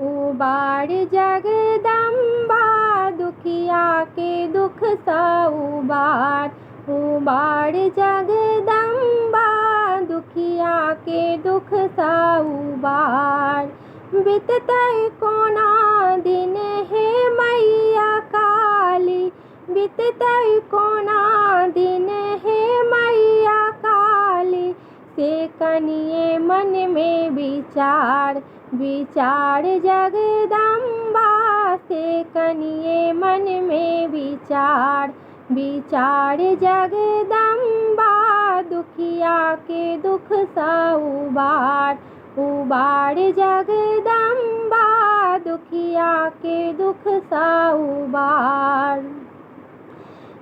उबार जगदम्बा दुखिया के दुख सा उबार। उबार जगदम्बा दुखिया के दुख सा उबार। बीततै कोना दिन हे मैया काली, बीततै कोना दिन हे मैया काली। से कनिए मन में विचार, विचार जगदम्बा से कनिए मन में विचार। विचार जगदम्बा दुखिया के दुख सा उबार। उबार जगदम्बा दुखिया के दुख सा उबार।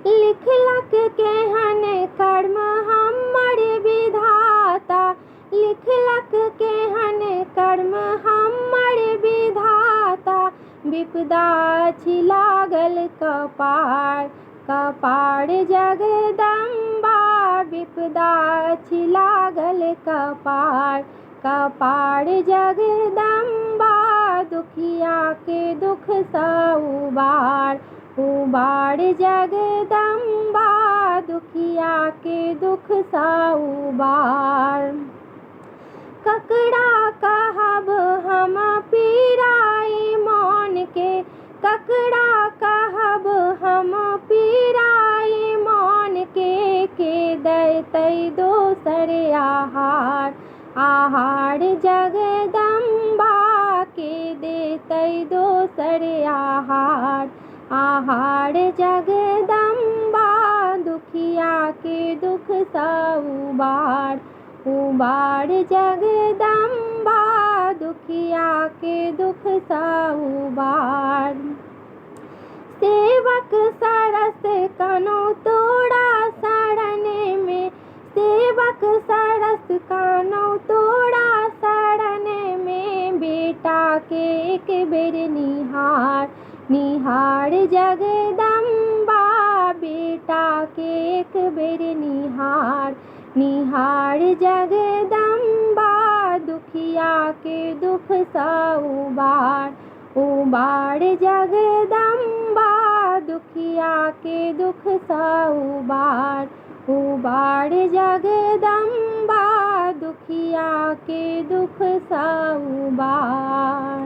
लिखलक केहन कर्म हमर विधाता, लिखलक केहन कर्म हमर विधाता। विपदा छी लागल कपार, कपार जगदम्बा विपदा छी लागल कपार। कपार जगदम्बा दुखिया के दुख सा उबार। उबार जगदम्बा दुखिया के दुख सा उबार। ककरा कहब हम पीराई मन के, ककरा कहब हम पीराई मन के दैतै दोसर आहार। आहार जगदम्बा के देतै दोसर आहार। आहार जगदम्बा दुखिया के दुख सा उबार। उबार जगदम्बा दुखिया के दुख सा उबार। सेवक सरस कनो तोरा शरण में, सेवक सरस कानो तोरा शरण में। बेटा के एक बेर निहार, निहार जगदम्बा बेटा के एक बेर निहार। निहार जगदम्बा दुखिया के दुख सा उबार। उबार जगदम्बा दुखिया के दुख सा उबार। उबार जगदम्बा दुखिया के दुख सा उबार।